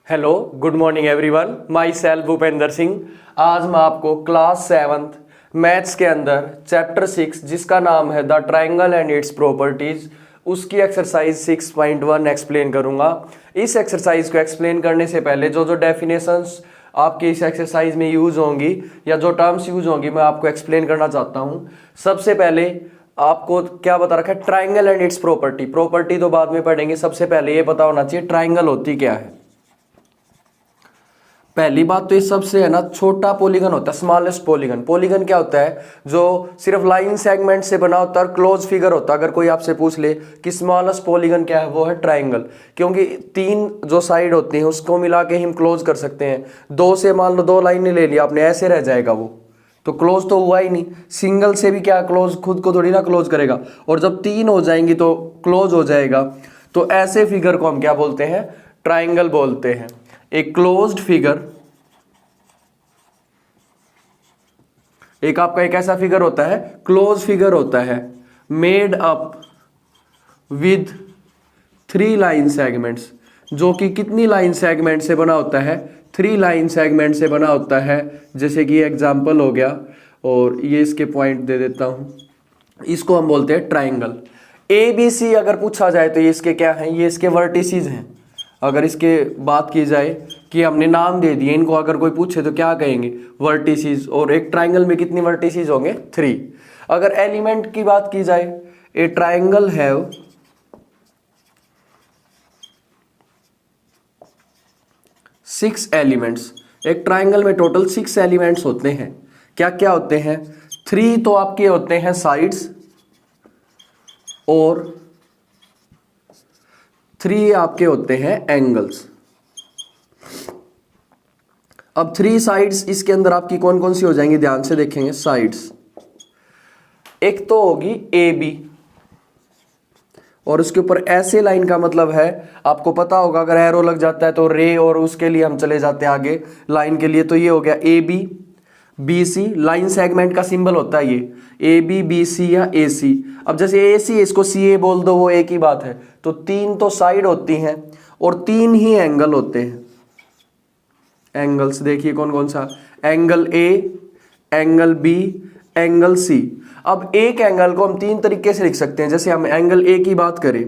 Hello, good morning everyone. My self Bhupendra Singh. आज मैं आपको क्लास 7th मैथ्स के अंदर चैप्टर 6 जिसका नाम है the triangle and its properties, उसकी एक्सरसाइज 6.1 एक्सप्लेन करूंगा। इस एक्सरसाइज को एक्सप्लेन करने से पहले जो जो डेफिनेशंस आपकी इस एक्सरसाइज में यूज होंगी या जो टर्म्स यूज होंगी मैं आपको एक्सप्लेन करना चाहता हूँ। सबसे पहले आपको क्या बता रखा है, triangle and it's property. Property तो बाद में पढ़ेंगे, सबसे पहले ये पता होना चाहिए ट्राइंगल होती क्या है। पहली बात तो ये सबसे है ना छोटा पॉलीगन होता है, स्मॉलेस्ट पॉलीगन। पॉलीगन क्या होता है? जो सिर्फ लाइन सेगमेंट से बना होता है, क्लोज फिगर होता है। अगर कोई आपसे पूछ ले कि स्मॉलेस्ट पॉलीगन क्या है, वो है ट्राइंगल। क्योंकि तीन जो साइड होती हैं उसको मिला के हम क्लोज कर सकते हैं। दो से मान लो दो लाइनें ले लिया आपने, ऐसे रह जाएगा वो, तो क्लोज तो हुआ ही नहीं। सिंगल से भी क्या क्लोज, खुद को थोड़ी ना क्लोज करेगा। और जब तीन हो जाएंगी तो क्लोज हो जाएगा। तो ऐसे फिगर को हम क्या बोलते हैं? ट्राइंगल बोलते हैं। एक क्लोज्ड फिगर, एक आपका एक ऐसा फिगर होता है, क्लोज फिगर होता है, made up with 3 line segments, जो कि कितनी लाइन सेगमेंट से बना होता है? 3 लाइन सेगमेंट से बना होता है। जैसे कि एग्जांपल हो गया, और ये इसके पॉइंट दे देता हूं। इसको हम बोलते हैं ट्राइंगल। ए बी सी अगर पूछा जाए तो ये इसके क्या हैं? ये इसके वर्टिसेस हैं। अगर इसके बात की जाए कि हमने नाम दे दिए इनको, अगर कोई पूछे तो क्या कहेंगे? वर्टिसेस। और एक ट्राइंगल में कितनी वर्टिसेस होंगे? 3। अगर एलिमेंट की बात की जाए, ए ट्राइंगल हैव 6 एलिमेंट्स। एक ट्राइंगल में टोटल 6 एलिमेंट्स होते हैं। क्या क्या होते हैं? 3 तो आपके होते हैं साइड्स, और 3 आपके होते हैं एंगल्स। अब 3 साइड्स इसके अंदर आपकी कौन कौन सी हो जाएंगी? ध्यान से देखेंगे साइड्स। एक तो होगी ए बी, और उसके ऊपर ऐसे लाइन का मतलब है, आपको पता होगा अगर एरो लग जाता है तो रे, और उसके लिए हम चले जाते हैं आगे लाइन के लिए। तो ये हो गया A B B C, line segment का सिंबल होता है ये, ए बी बी सी या ए सी। अब जैसे ए सी, इसको सी ए बोल दो, वो एक ही बात है। तो 3 तो साइड होती हैं और 3 ही एंगल होते हैं। एंगल्स देखिए कौन कौन सा? Angle A, angle B, angle C. अब एक एंगल को हम 3 तरीके से लिख सकते हैं। जैसे हम एंगल ए की बात करें,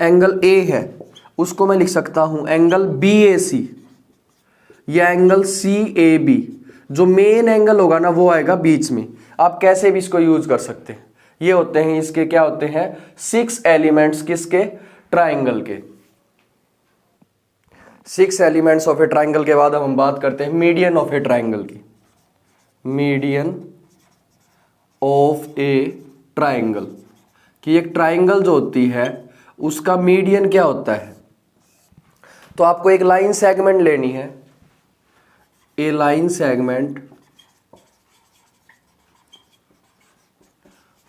एंगल ए है, उसको मैं लिख सकता हूं एंगल बी ए सी, या एंगल सी ए बी। जो मेन एंगल होगा ना वो आएगा बीच में। आप कैसे भी इसको यूज कर सकते हैं। ये होते हैं इसके, क्या होते हैं? 6 एलिमेंट्स। किसके? ट्राइंगल के। 6 एलिमेंट्स ऑफ ए ट्राइंगल के बाद हम बात करते हैं मीडियन ऑफ ए ट्राइंगल की। मीडियन ऑफ ए ट्राइंगल, कि एक ट्राइंगल जो होती है उसका मीडियन क्या होता है? तो आपको एक लाइन सेगमेंट लेनी है, a line segment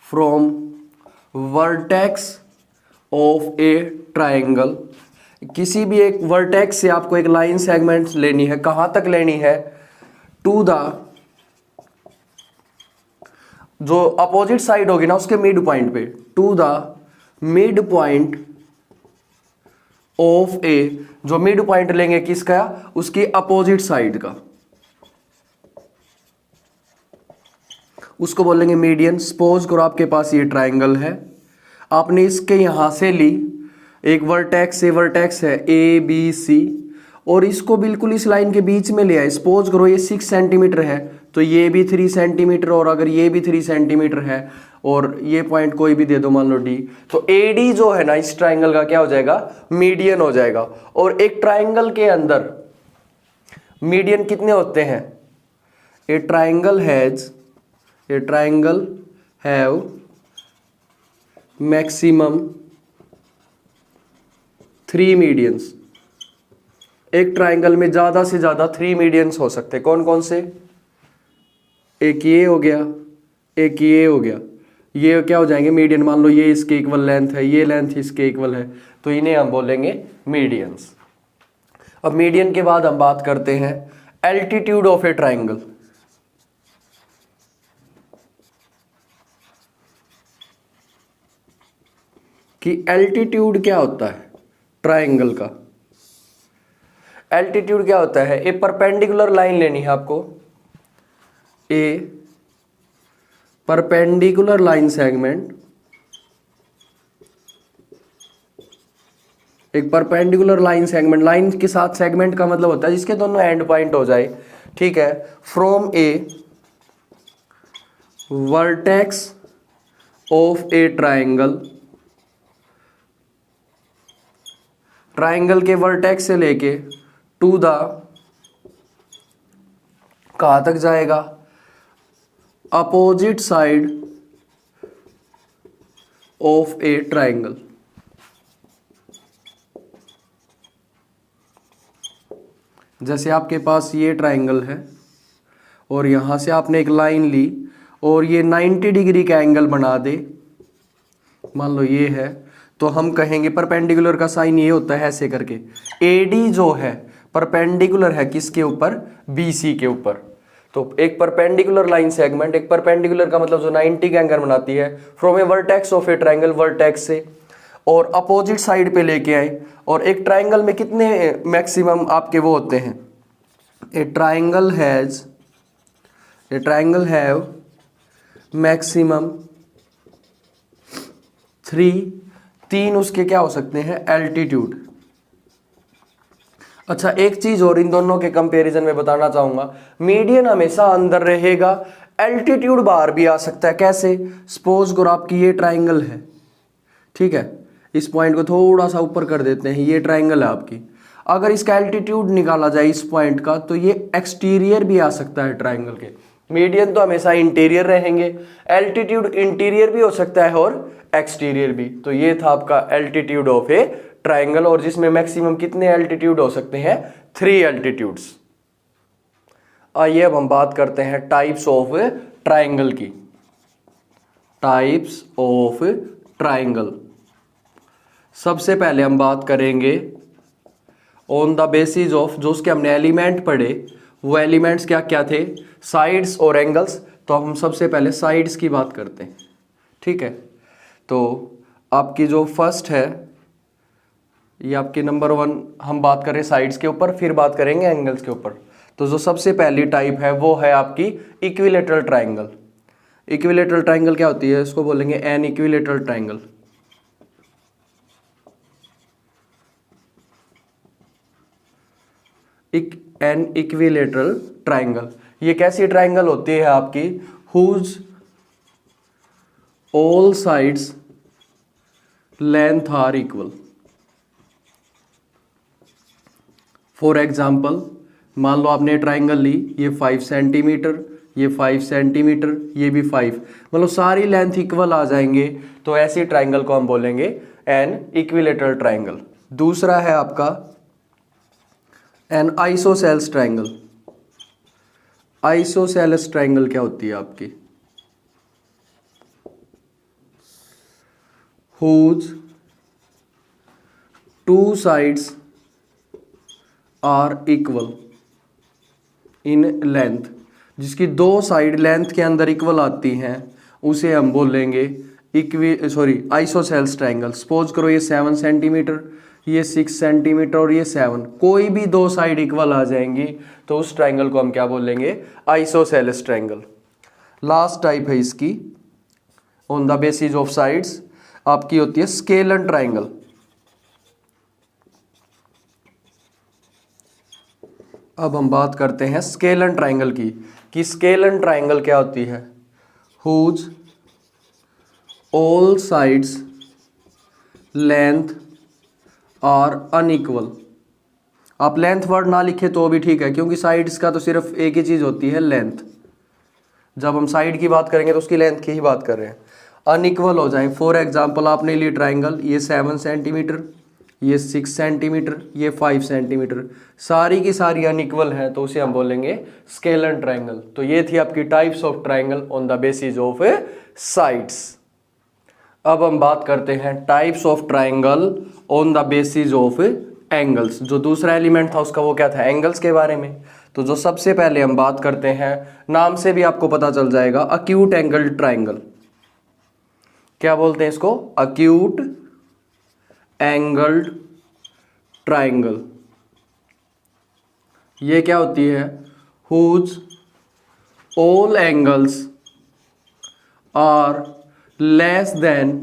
from vertex of a triangle. किसी भी एक वर्टेक्स से आपको एक लाइन सेगमेंट लेनी है। कहां तक लेनी है? टू द, जो अपोजिट साइड होगी ना उसके मिड पॉइंट पे, to the mid point of A. जो मिड पॉइंट लेंगे किसका? उसकी अपोजिट साइड का, उसको बोलेंगे मीडियन। सपोज करो आपके पास ये ट्राइंगल है, आपने इसके यहां से ली एक वर्टेक्स से, वर्टेक्स है ए बी सी, और इसको बिल्कुल इस लाइन के बीच में ले आए। सपोज करो ये 6 सेंटीमीटर है, तो ये भी 3 सेंटीमीटर, और अगर ये भी 3 सेंटीमीटर है, और ये पॉइंट कोई भी दे दो, मान लो डी, तो ए डी जो है ना इस ट्राइंगल का क्या हो जाएगा? मीडियन हो जाएगा। और एक ट्राइंगल के अंदर मीडियन कितने होते हैं? ए ट्राइंगल हैव मैक्सिमम 3 मीडियंस। एक ट्राइंगल में ज्यादा से ज्यादा 3 मीडियंस हो सकते हैं। कौन कौन से? एक ये हो गया, एक ये हो गया। ये क्या हो जाएंगे? मीडियन। मान लो ये इसके इक्वल लेंथ है, ये लेंथ इसके इक्वल है, तो इन्हें हम बोलेंगे मीडियंस। अब मीडियन के बाद हम बात करते हैं एल्टीट्यूड ऑफ ए ट्राइंगल। कि एल्टीट्यूड क्या होता है ट्राइंगल का? एल्टीट्यूड क्या होता है, ए परपेंडिकुलर लाइन लेनी है आपको, ए परपेंडिकुलर लाइन सेगमेंट, एक परपेंडिकुलर लाइन सेगमेंट, लाइन के साथ सेगमेंट का मतलब होता है जिसके दोनों एंड पॉइंट हो जाए, ठीक है, from A vertex of a triangle, triangle के वर्टेक्स से लेके टू द, कहां तक जाएगा, opposite side of a triangle. जैसे आपके पास ये ट्राइंगल है और यहां से आपने एक लाइन ली और ये 90 डिग्री का एंगल बना दे, मान लो ये है, तो हम कहेंगे परपेंडिकुलर का साइन ये होता है ऐसे करके, एडी जो है परपेंडिकुलर है किसके ऊपर, बीसी के ऊपर। तो एक परपेंडिकुलर लाइन सेगमेंट, एक परपेंडिकुलर का मतलब जो 90 का एंगल बनाती है from A vertex of a triangle, vertex से और अपोजिट साइड पे लेके आए। और एक ट्राइंगल में कितने मैक्सिमम आपके वो होते हैं, ए ट्राइंगल हैव मैक्सिमम 3 उसके क्या हो सकते हैं, एल्टीट्यूड। अच्छा एक चीज और इन दोनों के कंपैरिजन में बताना चाहूंगा, मीडियन हमेशा अंदर रहेगा, एल्टीट्यूड बाहर भी आ सकता है। कैसे, सपोज करो आपकी ये ट्राइंगल है, ठीक है, इस पॉइंट को थोड़ा सा ऊपर कर देते हैं, ये ट्राइंगल है आपकी, अगर इसका एल्टीट्यूड निकाला जाए इस पॉइंट का तो ये एक्सटीरियर भी आ सकता है ट्राइंगल के। मीडियन तो हमेशा इंटीरियर रहेंगे, एल्टीट्यूड इंटीरियर भी हो सकता है और एक्सटीरियर भी। तो ये था आपका एल्टीट्यूड ऑफ ए ट्राइंगल, और जिसमें मैक्सिमम कितने एल्टीट्यूड हो सकते हैं, 3 एल्टीट्यूड्स। आइए अब हम बात करते हैं टाइप्स ऑफ ट्राइंगल की। टाइप्स ऑफ ट्राइंगल, सबसे पहले हम बात करेंगे ऑन द बेसिस ऑफ, जो उसके हमने एलिमेंट पढ़े, वो एलिमेंट्स क्या क्या थे, साइड्स और एंगल्स। तो हम सबसे पहले साइड्स की बात करते हैं, ठीक है। तो आपकी जो फर्स्ट है, ये आपकी नंबर 1, हम बात करें साइड्स के ऊपर, फिर बात करेंगे एंगल्स के ऊपर। तो जो सबसे पहली टाइप है वो है आपकी इक्विलेटरल ट्राइंगल। इक्विलेटरल ट्राइंगल क्या होती है, इसको बोलेंगे an equilateral triangle. An equilateral triangle, ये कैसी ट्राइंगल होती है आपकी, whose all sides length are equal. For example, मान लो आपने ट्राइंगल ली, ये 5 सेंटीमीटर, ये 5 सेंटीमीटर, ये भी 5, मतलब सारी लेंथ इक्वल आ जाएंगे, तो ऐसी ट्राइंगल को हम बोलेंगे एन इक्विलेटरल ट्राइंगल। दूसरा है आपका N isosceles triangle. Isosceles triangle क्या होती है आपकी, whose 2 sides are equal in length, जिसकी 2 साइड लेंथ के अंदर इक्वल आती हैं, उसे हम बोलेंगे आइसोसेल्स ट्राइंगल। सपोज करो ये 7 सेंटीमीटर, ये 6 सेंटीमीटर और ये 7, कोई भी 2 साइड इक्वल आ जाएंगी तो उस ट्राइंगल को हम क्या बोलेंगे, आइसोसेल्स ट्राइंगल। लास्ट टाइप है इसकी on the basis of sides, आपकी होती है स्केलन ट्राइंगल। अब हम बात करते हैं स्केलन ट्राइंगल की, कि स्केलन ट्राइंगल क्या होती है, whose all sides length are unequal. आप लेंथ वर्ड ना लिखे तो भी ठीक है, क्योंकि साइड्स का तो सिर्फ एक ही चीज होती है, लेंथ। जब हम साइड की बात करेंगे तो उसकी लेंथ की ही बात कर रहे हैं। अनइक्वल हो जाए, फॉर एग्जाम्पल आपने ली ट्राइंगल, ये 7 सेंटीमीटर, ये 6 सेंटीमीटर, ये 5 सेंटीमीटर, सारी की सारी अनइक्वल है, तो उसे हम बोलेंगे स्केलन ट्राइंगल। तो ये थी आपकी types of triangle on the basis of sides. अब हम बात करते हैं types of triangle on the basis of angles. जो दूसरा एलिमेंट था उसका वो क्या था, एंगल्स के बारे में। तो जो सबसे पहले हम बात करते हैं, नाम से भी आपको पता चल जाएगा, अक्यूट एंगल ट्राइंगल। क्या बोलते हैं इसको, अक्यूट एंगल्ड ट्राइंगल। ये क्या होती है, whose all angles are less than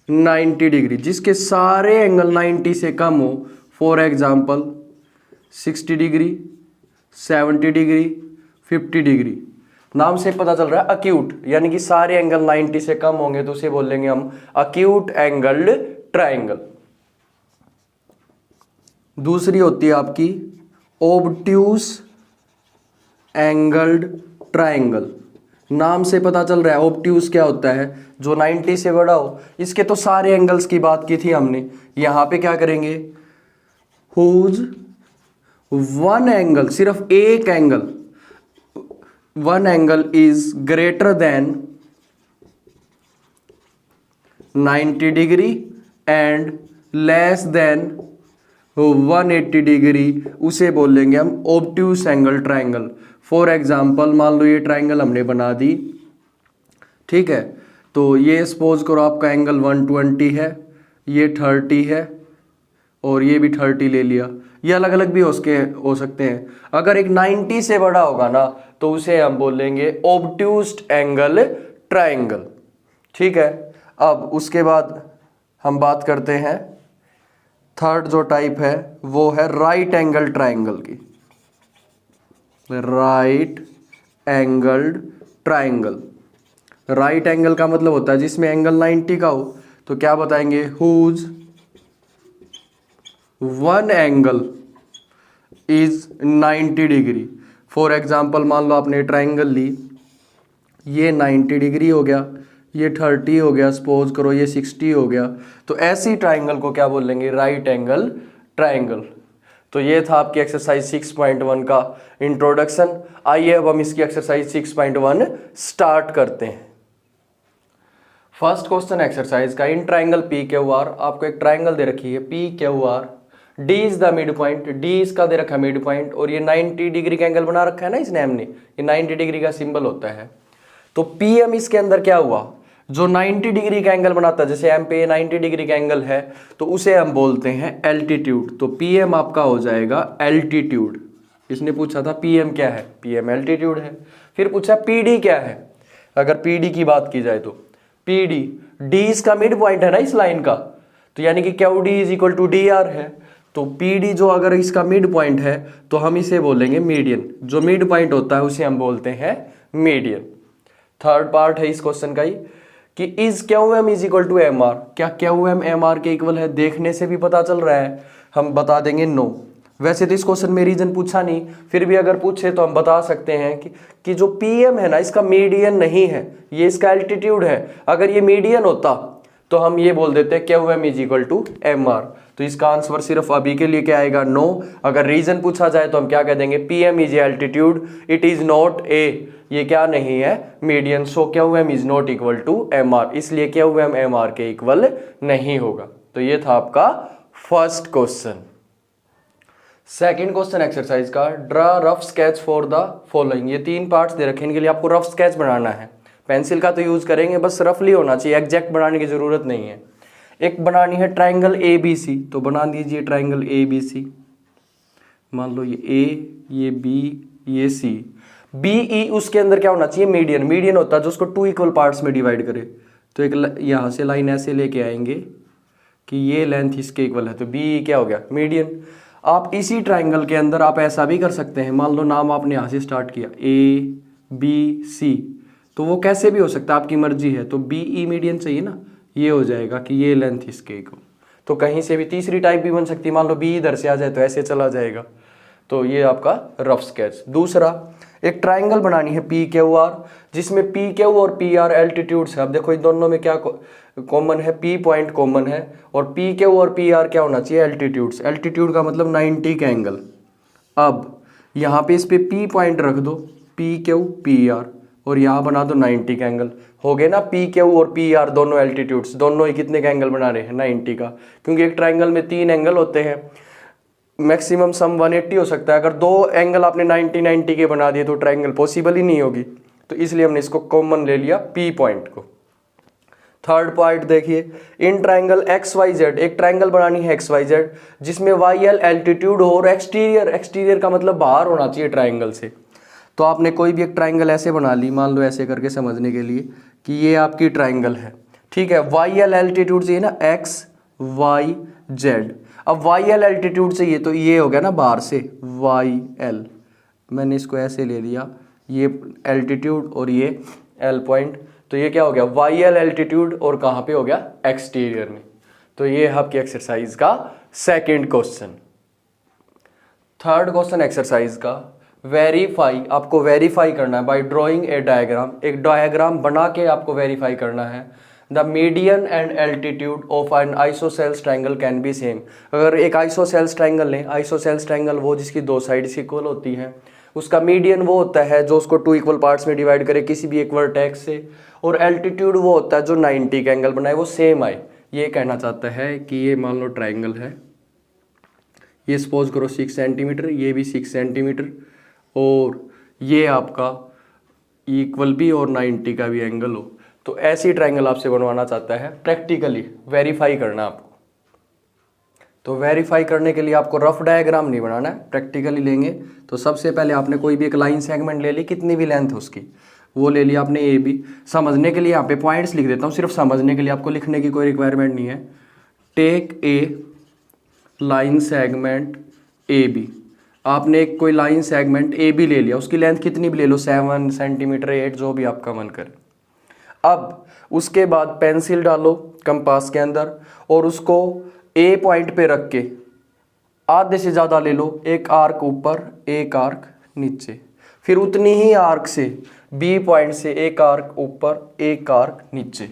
90 degree, जिसके सारे एंगल 90 से कम हो। For example 60 degree, 70 degree, 50 degree. नाम से पता चल रहा है अक्यूट, यानी कि सारे एंगल 90 से कम होंगे तो उसे बोलेंगे हम अक्यूट एंगल्ड ट्राइंगल। दूसरी होती है आपकी ओब्ट्यूस एंगल्ड ट्राइंगल। नाम से पता चल रहा है ओब्ट्यूस क्या होता है, जो 90 से बड़ा हो। इसके तो सारे एंगल्स की बात की थी हमने, यहां पे क्या करेंगे, हुज वन एंगल, सिर्फ एक angle, one angle is greater than 90 degree and less than 180 degree, उसे बोलेंगे हम ओब्ट्यूस एंगल ट्राइंगल। फॉर एग्जाम्पल मान लो ये ट्राइंगल हमने बना दी, ठीक है, तो ये सपोज करो आपका एंगल 120 है, ये 30 है और ये भी 30 ले लिया। ये अलग अलग भी हो सकते हैं। अगर एक 90 से बड़ा होगा ना तो उसे हम बोलेंगे ओब्ट्यूस्ड एंगल ट्राइंगल, ठीक है। अब उसके बाद हम बात करते हैं थर्ड जो टाइप है वो है राइट एंगल ट्राइंगल की। Right angled triangle, right angle का मतलब होता है जिसमें एंगल 90 का हो। तो क्या बताएंगे, whose one angle is 90 degree. For example मान लो आपने ट्राइंगल ली, ये 90 डिग्री हो गया, ये 30 हो गया, सपोज करो ये 60 हो गया, तो ऐसी ट्राइंगल को क्या बोलेंगे, राइट एंगल ट्राइंगल। तो ये था आपकी एक्सरसाइज 6.1 का इंट्रोडक्शन। आइए अब हम इसकी एक्सरसाइज 6.1 स्टार्ट करते हैं। फर्स्ट क्वेश्चन एक्सरसाइज का, in triangle P Q R, आपको एक ट्राइंगल दे रखी है P Q R, D is the mid point, D इसका दे रखा है मिड पॉइंट, और ये 90 डिग्री का एंगल बना रखा है ना इसने हमने, ये 90 डिग्री का सिंबल होता है। तो पी एम इसके अंदर क्या हुआ, जो 90 डिग्री का एंगल बनाता है, जैसे एम पे 90 डिग्री का एंगल है तो उसे हम बोलते हैं एल्टीट्यूड। तो पी एम आपका हो जाएगा एल्टीट्यूड। इसने पूछा था पी एम क्या है, पी एम एल्टीट्यूड है। फिर पूछा पी डी क्या है, अगर पी डी की बात की जाए तो पी डी, डी इसका मिड पॉइंट है ना इस लाइन का, तो यानी कि Q D is equal to D R है। तो पी डी जो अगर इसका मिड पॉइंट है तो हम इसे बोलेंगे मीडियन, जो मिड पॉइंट होता है उसे हम बोलते हैं मीडियन। थर्ड पार्ट है इस क्वेश्चन का ही कि is Q M is equal to M R, क्या क्यू एम एम आर के इक्वल है, देखने से भी पता चल रहा है, हम बता देंगे नो। वैसे तो इस क्वेश्चन में रीजन पूछा नहीं, फिर भी अगर पूछे तो हम बता सकते हैं कि जो पी एम है ना इसका मीडियन नहीं है, ये इसका एल्टीट्यूड है। अगर ये मीडियन होता तो हम ये बोल देते Q M is equal to M R. तो इसका आंसर सिर्फ अभी के लिए क्या आएगा, नो। अगर रीजन पूछा जाए तो हम क्या कह देंगे, P M is altitude, it is not a, ये क्या नहीं है, median. So Q M is not equal to M R, इसलिए क्यू एम एम आर के इक्वल नहीं होगा। तो ये था आपका first question. Second question exercise का, draw rough sketch for the following. ये 3 पार्ट्स दे रखे हैं, इनके लिए आपको रफ स्केच बनाना है। पेंसिल का तो यूज करेंगे, बस रफली होना चाहिए, एग्जैक्ट बनाने की जरूरत नहीं है। एक बनानी है ट्राइंगल ए बी सी, तो बना दीजिए ट्राइंगल ए बी सी। मान लो ये ए, ये बी, ये सी, बी ई उसके अंदर क्या होना चाहिए, मीडियन। मीडियन होता है जो उसको 2 इक्वल पार्ट्स में डिवाइड करे। तो एक यहाँ से लाइन ऐसे लेके आएंगे कि ये लेंथ इसके इक्वल है, तो बी ई क्या हो गया, मीडियन। आप इसी ट्राइंगल के अंदर आप ऐसा भी कर सकते हैं, मान लो नाम आपने यहाँ से स्टार्ट किया ए बी सी, तो वो कैसे भी हो सकता है, आपकी मर्जी है। तो बी ई मीडियन चाहिए ना, ये हो जाएगा कि ये लेंथ इसके इक्वल। तो कहीं से भी तीसरी टाइप भी बन सकती है, मान लो बी इधर से आ जाए तो ऐसे चला जाएगा। तो ये आपका रफ स्केच। दूसरा, एक ट्राइंगल बनानी है पी क्यू आर, जिसमें पी क्यू और पी आर एल्टीट्यूड्स है। अब देखो इन दोनों में क्या कॉमन है, पी पॉइंट कॉमन है, और पी क्यू और पी आर क्या होना चाहिए, एल्टीट्यूड्स। एल्टीट्यूड का मतलब 90 का एंगल। अब यहाँ पे इस पे पी पॉइंट रख दो, पी क्यू पी आर, और यहाँ बना दो 90 का एंगल। हो गए ना, पी क्यू और पी आर दोनों एल्टीट्यूड्स, दोनों ही कितने का एंगल बना रहे हैं, 90 का। क्योंकि एक ट्राइंगल में 3 एंगल होते हैं, मैक्सिमम सम 180 हो सकता है। अगर 2 एंगल आपने 90 के बना दिए तो ट्राइंगल पॉसिबल ही नहीं होगी, तो इसलिए हमने इसको कॉमन ले लिया पी पॉइंट को। थर्ड पॉइंट देखिए, in triangle X Y Z, एक ट्राइंगल बनानी है एक्स वाई जेड जिसमें वाई एल एल्टीट्यूड हो और एक्सटीरियर, एक्सटीरियर का मतलब बाहर होना चाहिए ट्राइंगल से। तो आपने कोई भी एक ट्राइंगल ऐसे बना ली, मान लो ऐसे करके समझने के लिए कि ये आपकी ट्राइंगल है, ठीक है। वाई एल एल्टीट्यूड चाहिए ना, एक्स वाई जेड। अब वाई एल एल्टीट्यूड चाहिए तो ये हो गया ना बाहर से वाई एल, मैंने इसको ऐसे ले लिया, ये एल्टीट्यूड और ये एल पॉइंट, तो ये क्या हो गया वाई एल एल्टीट्यूड और कहाँ पे हो गया एक्सटीरियर में। तो ये आपकी एक्सरसाइज का second question. Third question exercise का, वेरीफाई, आपको वेरीफाई करना है बाय ड्राइंग ए डायग्राम, एक डायग्राम बना के आपको वेरीफाई करना है। The median and altitude of N isosceles triangle can be same. अगर एक आइसोसेल्स ट्राइंगल लें, आइसोसेल्स ट्राइंगल वो जिसकी दो साइड्स इक्वल होती हैं, उसका मीडियन वो होता है जो उसको टू इक्वल पार्ट्स में डिवाइड करे किसी भी एक वर्टेक्स से, और एल्टीट्यूड वो होता है जो 90 का एंगल बनाए, वो सेम आए। ये कहना चाहता है कि ये मान लो ट्राइंगल है, ये सपोज करो 6 सेंटीमीटर, ये भी 6 सेंटीमीटर, और ये आपका इक्वल भी और 90 का भी एंगल हो, तो ऐसी ट्राइंगल आपसे बनवाना चाहता है। प्रैक्टिकली वेरीफाई करना आपको, तो वेरीफाई करने के लिए आपको रफ डायग्राम नहीं बनाना है, प्रैक्टिकली लेंगे। तो सबसे पहले आपने कोई भी एक लाइन सेगमेंट ले ली, कितनी भी लेंथ है उसकी, वो ले लिया आपने ए बी। समझने के लिए यहाँ पे पॉइंट्स लिख देता हूँ, सिर्फ समझने के लिए, आपको लिखने की कोई रिक्वायरमेंट नहीं है। Take a line segment A B, आपने एक कोई लाइन सेगमेंट ए बी ले लिया, उसकी लेंथ कितनी भी ले लो, 7 सेंटीमीटर 8, जो भी आपका मन करे। अब उसके बाद पेंसिल डालो कंपास के अंदर और उसको ए पॉइंट पे रख के आधे से ज़्यादा ले लो, एक आर्क ऊपर एक आर्क नीचे, फिर उतनी ही आर्क से बी पॉइंट से एक आर्क ऊपर एक आर्क नीचे।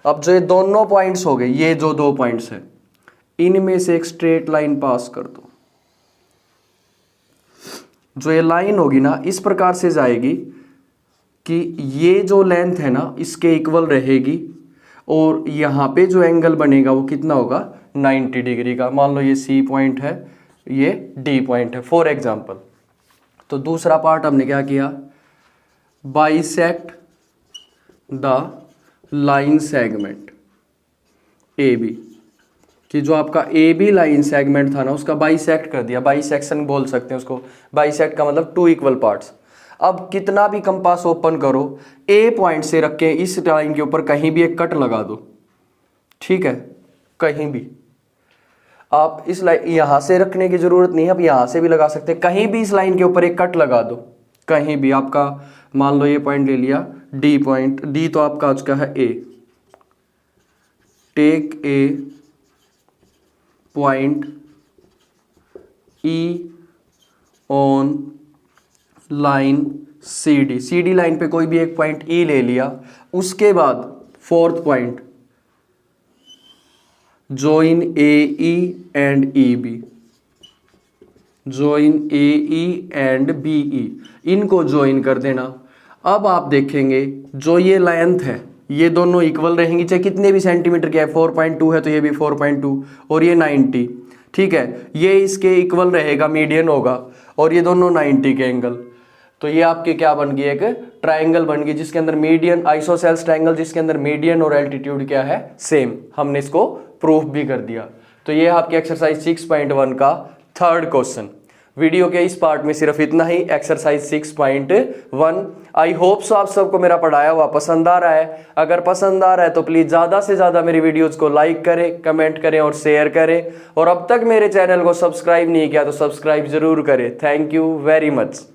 अब जो ये दोनों पॉइंट्स हो गए, ये जो दो पॉइंट्स हैं, इनमें से एक स्ट्रेट लाइन पास कर दो। जो ये लाइन होगी ना इस प्रकार से जाएगी कि ये जो लेंथ है ना इसके इक्वल रहेगी, और यहाँ पे जो एंगल बनेगा वो कितना होगा 90 डिग्री का। मान लो ये सी पॉइंट है, ये डी पॉइंट है फॉर एग्जांपल। तो दूसरा पार्ट हमने क्या किया, bisect the line segment A B, कि जो आपका ए बी लाइन सेगमेंट था ना उसका बाइसेक्ट कर दिया, बाइसेक्शन बोल सकते हैं उसको। बाइसेक्ट का मतलब टू इक्वल पार्ट्स। अब कितना भी कंपास ओपन करो, ए पॉइंट से रख के इस लाइन के ऊपर कहीं भी एक कट लगा दो, ठीक है, कहीं भी। आप इस लाइन यहां से रखने की जरूरत नहीं है, आप यहां से भी लगा सकते हैं, कहीं भी इस लाइन के ऊपर एक कट लगा दो, कहीं भी। आपका मान लो ये पॉइंट ले लिया डी पॉइंट, डी तो आपका उसका है A. Take a point E on line C D, C D line पे कोई भी एक पॉइंट ई ले लिया। उसके बाद fourth point join AE and EB, join AE and BE, इनको ज्वाइन कर देना। अब आप देखेंगे जो ये लेंथ है ये दोनों इक्वल रहेंगी, चाहे कितने भी सेंटीमीटर के है, 4.2 है तो ये भी 4.2 और ये 90, ठीक है, ये इसके इक्वल रहेगा, मीडियन होगा, और ये दोनों 90 के एंगल। तो ये आपके क्या बन गई, एक ट्राइंगल बन गई जिसके अंदर मीडियन, आइसोसेल्स ट्राइंगल जिसके अंदर मीडियन और एल्टीट्यूड क्या है सेम। हमने इसको प्रूफ भी कर दिया। तो ये आपकी एक्सरसाइज 6.1 का थर्ड क्वेश्चन। वीडियो के इस पार्ट में सिर्फ इतना ही, एक्सरसाइज 6.1। आई होप सो आप सबको मेरा पढ़ाया हुआ पसंद आ रहा है। अगर पसंद आ रहा है तो प्लीज ज्यादा से ज्यादा मेरी वीडियोस को लाइक करें, कमेंट करें और शेयर करें, और अब तक मेरे चैनल को सब्सक्राइब नहीं किया तो सब्सक्राइब जरूर करें। Thank you very much.